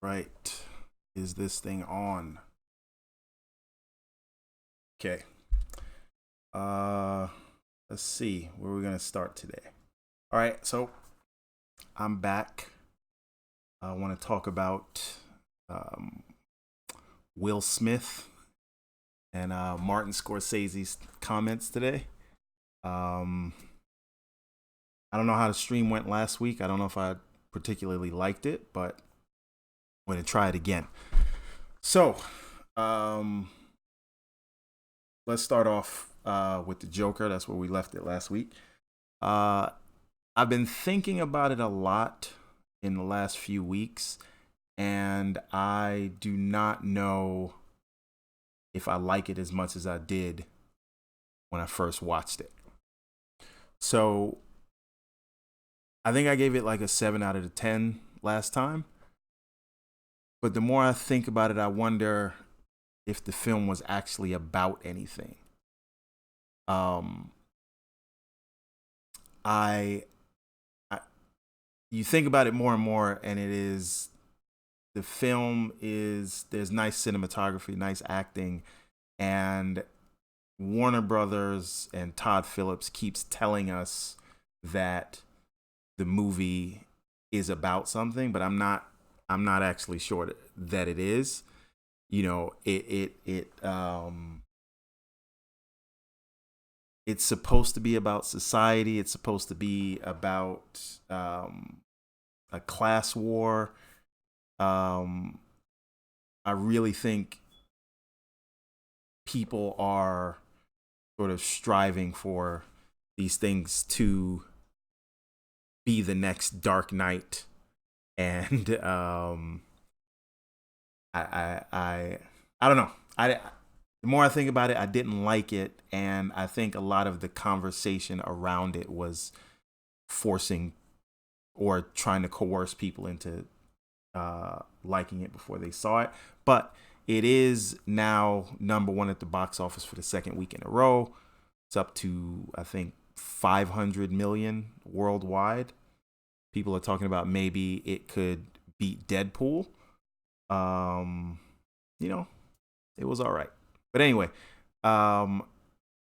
Right. Is this thing on? Okay. Uh let's see where we're gonna start today. All right, so I'm back. I want to talk about um, Will Smith and Martin Scorsese's comments today. Um, I don't know how the stream went last week. I don't know if I particularly liked it, but I'm going to try it again. So, um, let's start off with the Joker. That's where we left it last week. Uh, I've been thinking about it a lot in the last few weeks, and I do not know if I like it as much as I did when I first watched it. So I think I gave it like a 7 out of the 10 last time. But the more I think about it, I wonder if the film was actually about anything. Um, I, I you think about it more and more, and it is the film is there's nice cinematography, nice acting, and Warner Brothers and Todd Phillips keeps telling us that the movie is about something, but I'm not actually sure that it is. You know, it's supposed to be about society. It's supposed to be about a class war. Um, I really think people are sort of striving for these things to be the next Dark Knight, and I don't know. The more I think about it, I didn't like it, and I think a lot of the conversation around it was forcing or trying to coerce people into liking it before they saw it. But it is now number one at the box office for the second week in a row. It's up to, I think, 500 million worldwide. People are talking about maybe it could beat Deadpool. Um, you know, it was all right. But anyway, um,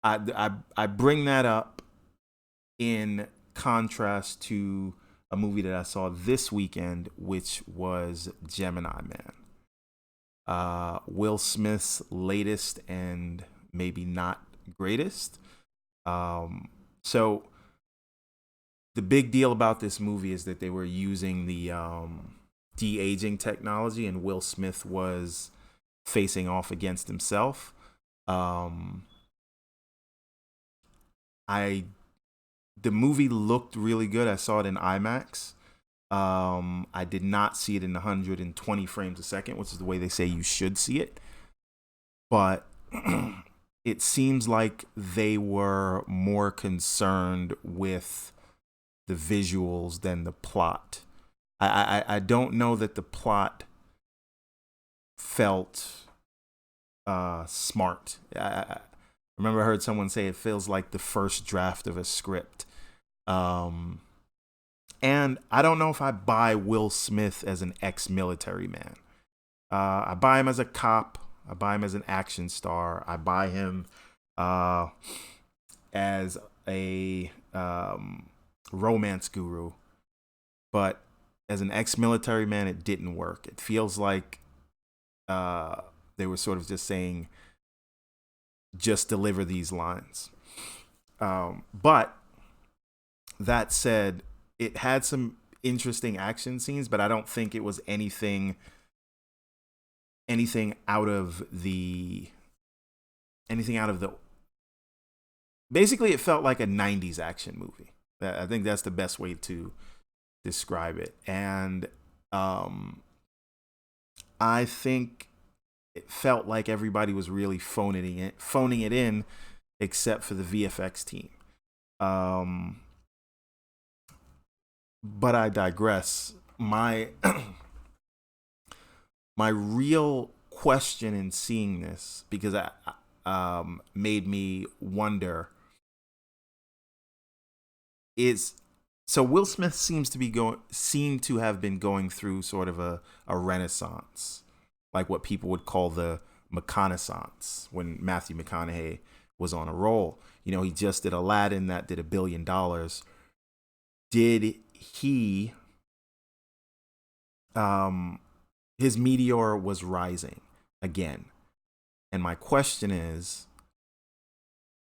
I bring that up in contrast to a movie that I saw this weekend, which was Gemini Man. Will Smith's latest and maybe not greatest. So the big deal about this movie is that they were using the de-aging technology, and Will Smith was facing off against himself. Um, I the movie looked really good. I saw it in IMAX. I did not see it in 120 frames a second, which is the way they say you should see it. But it seems like they were more concerned with the visuals than the plot. I don't know that the plot felt smart. I remember I heard someone say it feels like the first draft of a script. Um, and I don't know if I buy Will Smith as an ex-military man. I buy him as a cop. I buy him as an action star. I buy him uh, as a romance guru. But as an ex-military man, it didn't work. It feels like they were sort of just saying, just deliver these lines. But that said, it had some interesting action scenes, but I don't think it was anything anything out of the. Basically, it felt like a '90s action movie. I think that's the best way to describe it, and I think it felt like everybody was really phoning it in, except for the VFX team. Um, but I digress. My real question in seeing this, because I made me wonder, is So Will Smith seemed to have been going through sort of a renaissance, like what people would call the McConaissance when Matthew McConaughey was on a roll. You know, he just did Aladdin that did $1 billion. Did he his meteor was rising again. And my question is,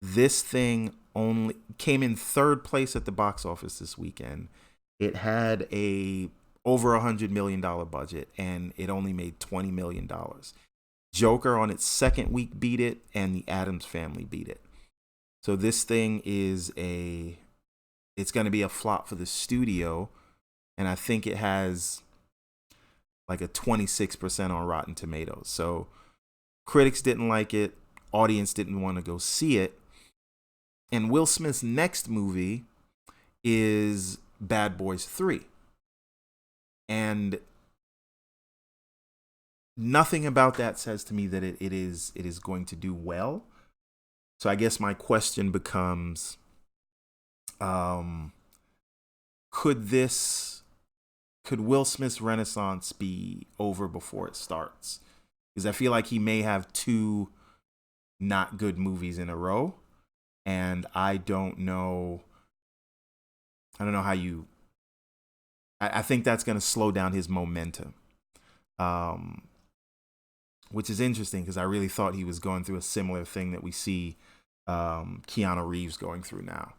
this thing only came in third place at the box office this weekend. It had a over $100 million budget and it only made $20 million. Joker on its second week beat it, and the Addams Family beat it. So this thing it's going to be a flop for the studio, and I think it has like a 26% on Rotten Tomatoes. So critics didn't like it, audience didn't want to go see it. And Will Smith's next movie is Bad Boys 3. And nothing about that says to me that it is going to do well. So I guess my question becomes, could Will Smith's renaissance be over before it starts? Because I feel like he may have two not good movies in a row, and I don't know how you. I think that's going to slow down his momentum, which is interesting because I really thought he was going through a similar thing that we see Keanu Reeves going through now.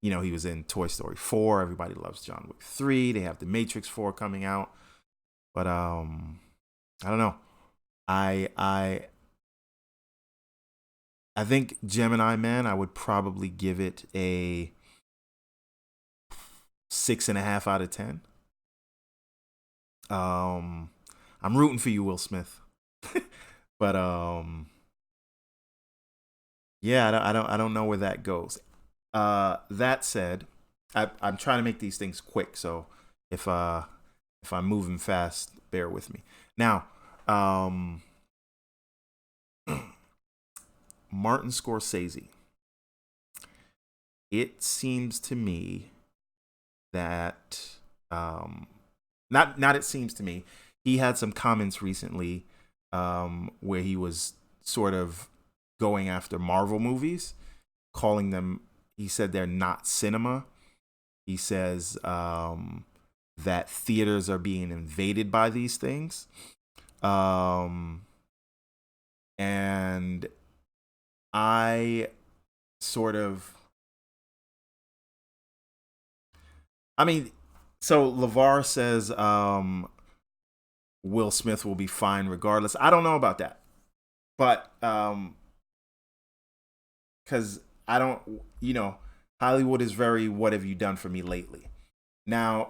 You know, he was in Toy Story 4. Everybody loves John Wick 3. They have The Matrix 4 coming out. But I don't know. I think Gemini Man, I would probably give it a 6.5 out of 10. I'm rooting for you, Will Smith. But yeah, I don't know where that goes. That said, I'm trying to make these things quick, so if I'm moving fast, bear with me. Now, Martin Scorsese. It seems to me that not it seems to me. He had some comments recently where he was sort of going after Marvel movies, calling them. He said they're not cinema. He says that theaters are being invaded by these things. And I sort of, I mean, so LeVar says Will Smith will be fine regardless. I don't know about that, but because I don't, Hollywood is very, what have you done for me lately? Now,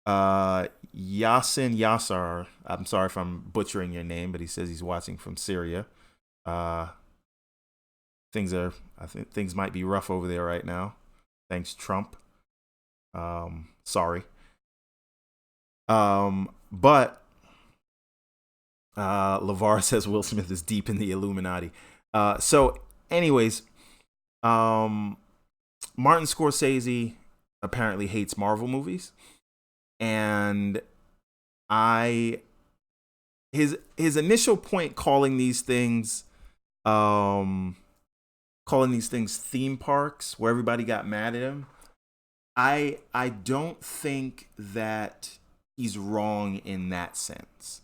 Yasin Yassar, I'm sorry if I'm butchering your name, but he says he's watching from Syria. I think things might be rough over there right now. Thanks, Trump. Sorry. But LeVar says Will Smith is deep in the Illuminati. So anyways, Martin Scorsese apparently hates Marvel movies. And his initial point calling these things theme parks where everybody got mad at him, I don't think that he's wrong in that sense.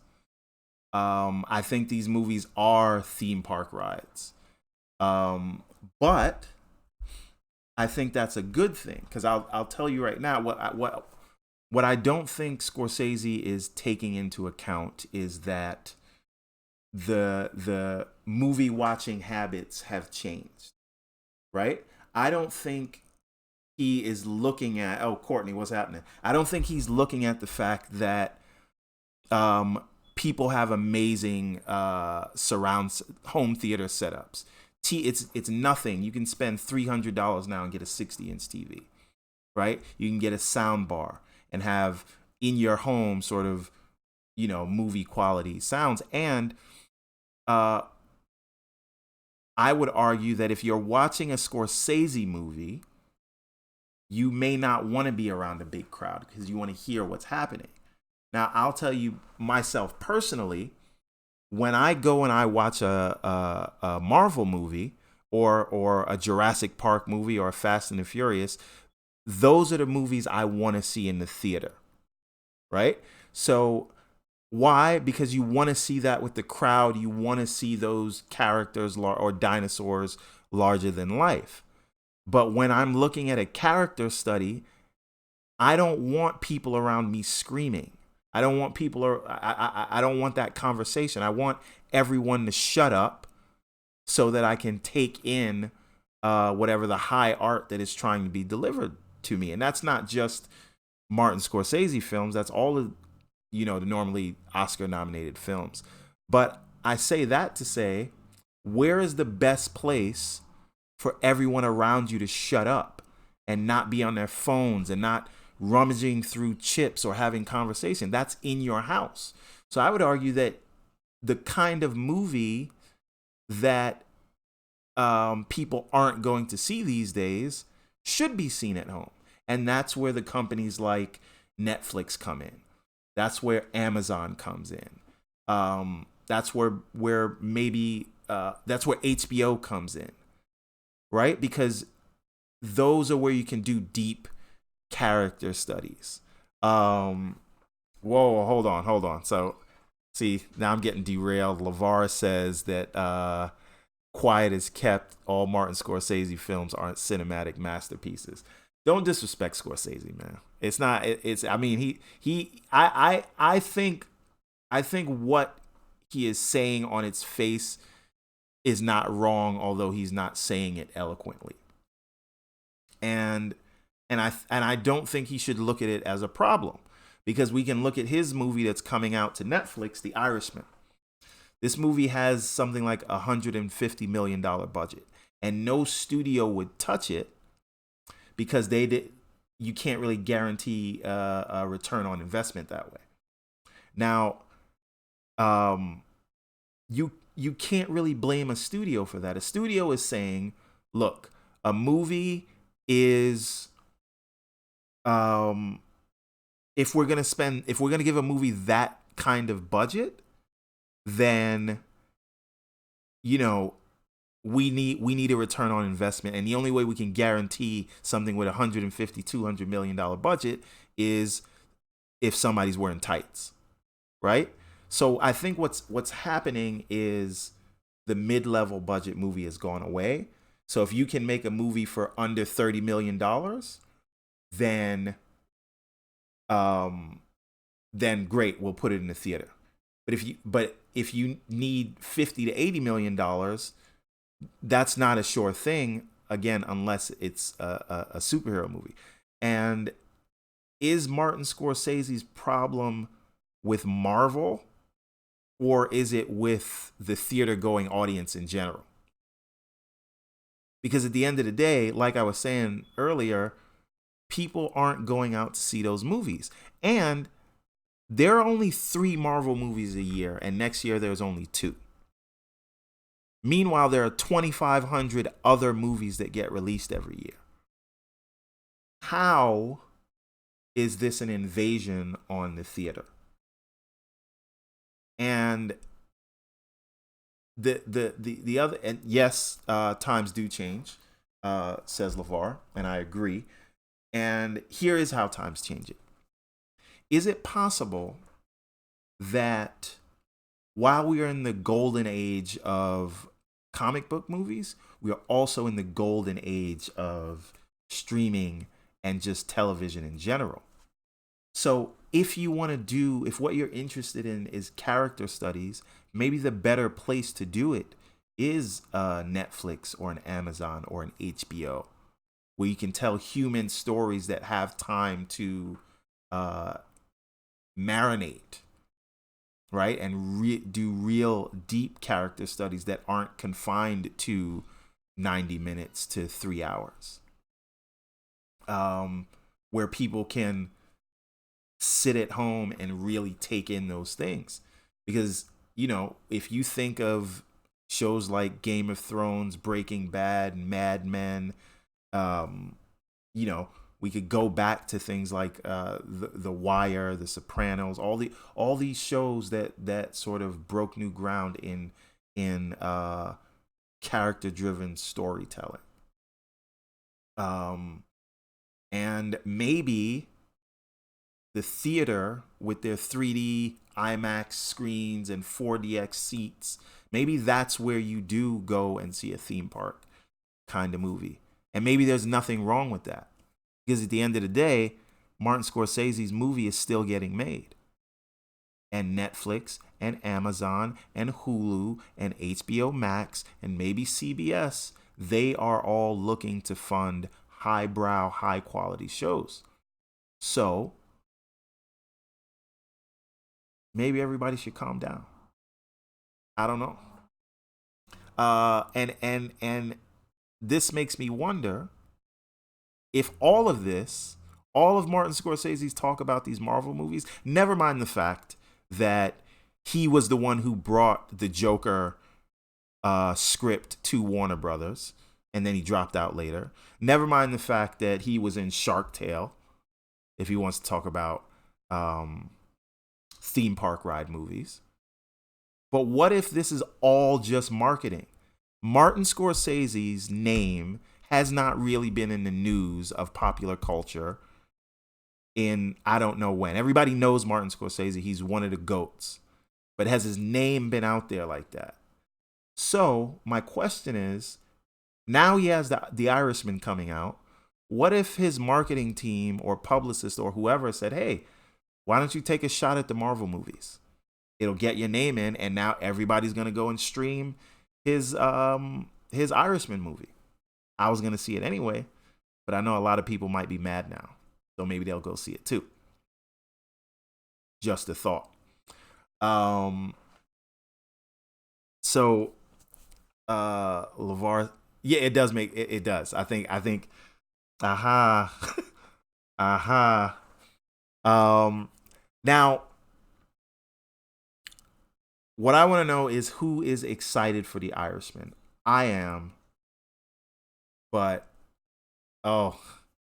I think these movies are theme park rides, but I think that's a good thing because I'll tell you right now what I don't think Scorsese is taking into account is that the movie watching habits have changed, right? I don't think he is looking at, oh, Courtney, what's happening? I don't think he's looking at the fact that people have amazing surround home theater setups. It's nothing. You can spend $300 now and get a 60-inch TV, right? You can get a sound bar and have in your home sort of, movie quality sounds. And I would argue that if you're watching a Scorsese movie, you may not want to be around a big crowd because you want to hear what's happening. Now, I'll tell you myself personally, when I go and I watch a Marvel movie or a Jurassic Park movie or a Fast and the Furious, those are the movies I want to see in the theater, right? So why? Because you want to see that with the crowd. You want to see those characters or dinosaurs larger than life. But when I'm looking at a character study, I don't want people around me screaming. I don't want people, I don't want that conversation. I want everyone to shut up so that I can take in whatever the high art that is trying to be delivered to me. And that's not just Martin Scorsese films. That's all of, the normally Oscar nominated films. But I say that to say, where is the best place for everyone around you to shut up and not be on their phones and not rummaging through chips or having conversation? That's in your house. So I would argue that the kind of movie that people aren't going to see these days should be seen at home. And that's where the companies like Netflix come in. That's where Amazon comes in. That's where maybe that's where HBO comes in, right? Because those are where you can do deep character studies. Whoa, hold on. So, see, now I'm getting derailed. LeVar says that quiet as kept, all Martin Scorsese films aren't cinematic masterpieces. Don't disrespect Scorsese, man. It's not. It's. I mean, I think what he is saying on its face is not wrong, although he's not saying it eloquently. And I don't think he should look at it as a problem, because we can look at his movie that's coming out to Netflix, The Irishman. This movie has something like $150 million budget, and no studio would touch it because you can't really guarantee a return on investment that way. Now, you can't really blame a studio for that. A studio is saying, look, a movie is if we're gonna give a movie that kind of budget, then we need a return on investment, and the only way we can guarantee something with $150-200 million budget is if somebody's wearing tights, right? So I think what's happening is the mid-level budget movie has gone away. So if you can make a movie for under $30 million, then great, we'll put it in the theater. But if you need $50-80 million, that's not a sure thing, again, unless it's a superhero movie. And is Martin Scorsese's problem with Marvel, or is it with the theater going audience in general? Because at the end of the day, like I was saying earlier, people aren't going out to see those movies. And there are only 3 Marvel movies a year, and next year there's only 2. Meanwhile, there are 2,500 other movies that get released every year. How is this an invasion on the theater? And the other, and yes, times do change, says LeVar, and I agree. And here is how times change it. Is it possible that while we are in the golden age of comic book movies, we are also in the golden age of streaming and just television in general? So if what you're interested in is character studies, maybe the better place to do it is Netflix or an Amazon or an HBO, where you can tell human stories that have time to marinate, right? And do real deep character studies that aren't confined to 90 minutes to 3 hours. Where people can sit at home and really take in those things. Because, if you think of shows like Game of Thrones, Breaking Bad, Mad Men. Um, you know, we could go back to things like the Wire, The Sopranos, all these shows that sort of broke new ground in character driven storytelling. Um, and maybe the theater with their 3D IMAX screens and 4DX seats, maybe that's where you do go and see a theme park kind of movie. And maybe there's nothing wrong with that. Because at the end of the day, Martin Scorsese's movie is still getting made. And Netflix and Amazon and Hulu and HBO Max and maybe CBS, they are all looking to fund highbrow, high quality shows. So maybe everybody should calm down. I don't know. And this makes me wonder if all of this, all of Martin Scorsese's talk about these Marvel movies, never mind the fact that he was the one who brought the Joker script to Warner Brothers, and then he dropped out later. Never mind the fact that he was in Shark Tale, if he wants to talk about theme park ride movies. But what if this is all just marketing? Martin Scorsese's name has not really been in the news of popular culture in I don't know when. Everybody knows Martin Scorsese. He's one of the GOATs. But has his name been out there like that? So my question is, now he has the Irishman coming out. What if his marketing team or publicist or whoever said, hey, why don't you take a shot at the Marvel movies? It'll get your name in, and now everybody's going to go and stream his Irishman movie. I was going to see it anyway, but I know a lot of people might be mad now. So maybe they'll go see it too. Just a thought. So LeVar, yeah, it does make it does. I think aha. Aha. Now what I want to know is who is excited for the Irishman. I am, but oh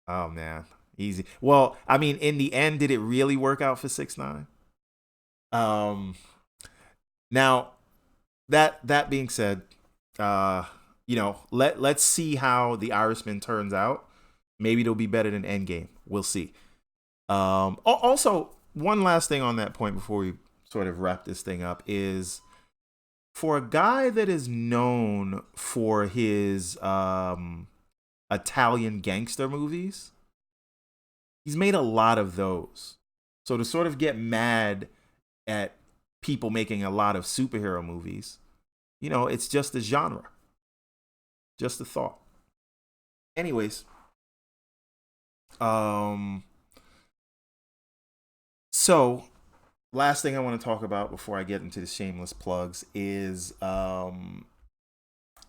man, easy. Well, I mean, in the end, did it really work out for 6ix9ine? Now that being said, let's see how the Irishman turns out. Maybe it'll be better than Endgame. We'll see. Also, one last thing on that point before we sort of wrap this thing up is, for a guy that is known for his Italian gangster movies, he's made a lot of those. So to sort of get mad at people making a lot of superhero movies, it's just a genre. Just a thought. Anyways, so last thing I want to talk about before I get into the shameless plugs is the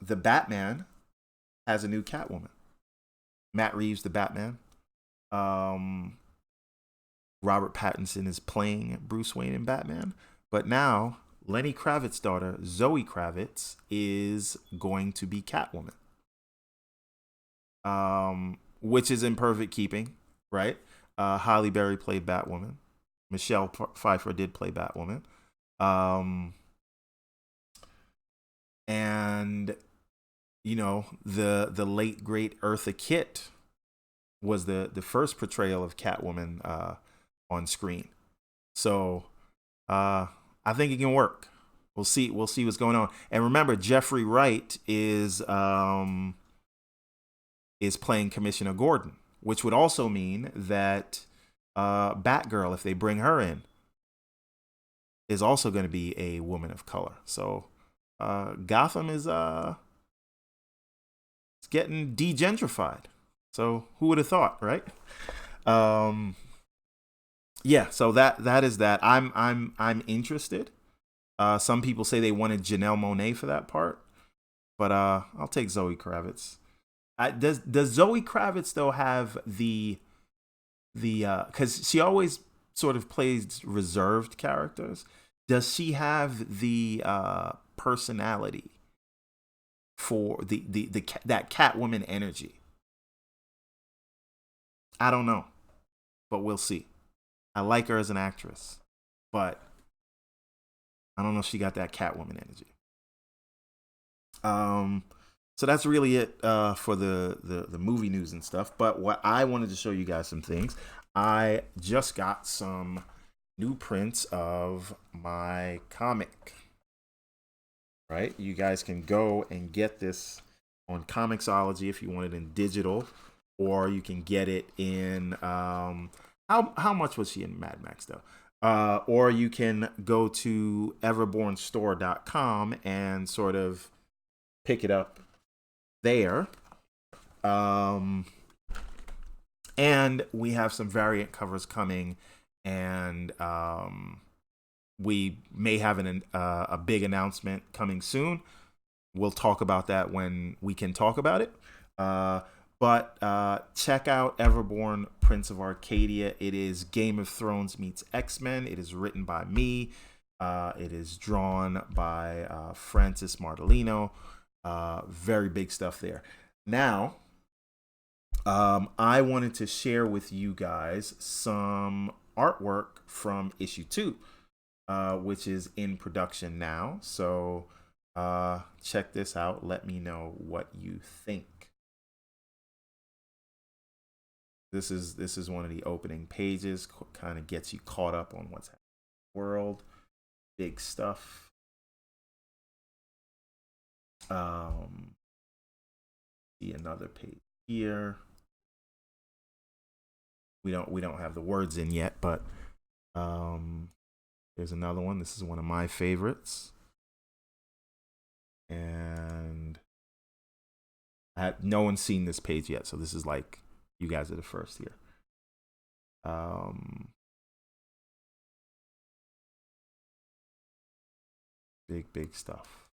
Batman has a new Catwoman. Matt Reeves, the Batman. Robert Pattinson is playing Bruce Wayne in Batman. But now Lenny Kravitz's daughter, Zoe Kravitz, is going to be Catwoman. Which is in perfect keeping, right? Halle Berry played Batwoman. Michelle Pfeiffer did play Batwoman. And the late great Eartha Kitt was the first portrayal of Catwoman on screen. So I think it can work. We'll see what's going on. And remember, Jeffrey Wright is playing Commissioner Gordon, which would also mean that Batgirl, if they bring her in, is also going to be a woman of color. So Gotham is it's getting degentrified. So who would have thought, right? Yeah. So that is that. I'm interested. Some people say they wanted Janelle Monáe for that part, but I'll take Zoe Kravitz. Does Zoe Kravitz though have the because she always sort of plays reserved characters? Does she have the personality for that Catwoman energy. I don't know, but we'll see. I like her as an actress, but I don't know if she got that Catwoman energy. So that's really it for the movie news and stuff. But what I wanted to show you guys some things. I just got some new prints of my comic. Right? You guys can go and get this on Comixology if you want it in digital, or you can get it in how much was she in Mad Max though? Or you can go to everbornstore.com and sort of pick it up there. And we have some variant covers coming, and we may have a big announcement coming soon. We'll talk about that when we can talk about it. But check out Everborn Prince of Arcadia. It is Game of Thrones meets X-Men. It is written by me. It is drawn by Francis Martellino. Very big stuff there. Now, I wanted to share with you guys some artwork from issue 2. Which is in production now. So check this out. Let me know what you think. This is one of the opening pages. Kind of gets you caught up on what's happening in the world. Big stuff. See another page here. We don't have the words in yet, but there's another one. This is one of my favorites. And no one's seen this page yet, so this is like, you guys are the first here. Big stuff.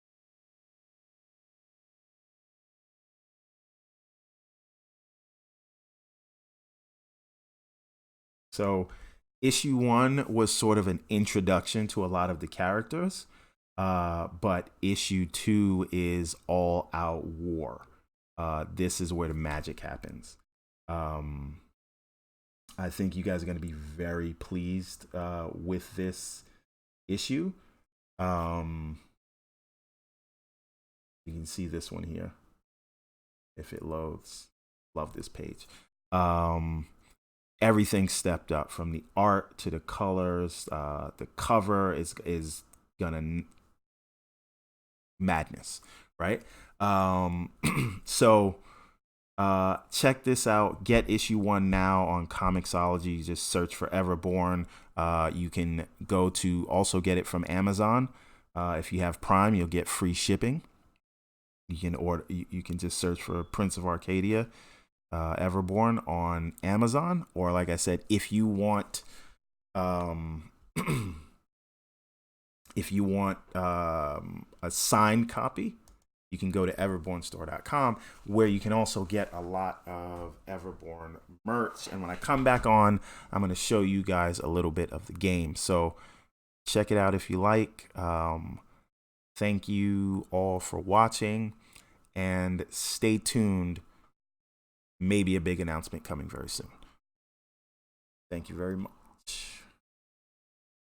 So issue 1 was sort of an introduction to a lot of the characters, but issue 2 is all out war. This is where the magic happens. I think you guys are going to be very pleased with this issue. You can see this one here if it loads. Love this page. Everything stepped up, from the art to the colors. The cover is gonna madness, right? So check this out. Get issue 1 now on Comixology. Just search for Everborn. You can go to also get it from Amazon. If you have Prime, you'll get free shipping. You can order. You can just search for Prince of Arcadia, Everborn on Amazon, or like I said, if you want a signed copy, you can go to everbornstore.com, where you can also get a lot of Everborn merch. And when I come back on, I'm going to show you guys a little bit of the game. So check it out if you like. Thank you all for watching, and stay tuned. Maybe a big announcement coming very soon. Thank you very much.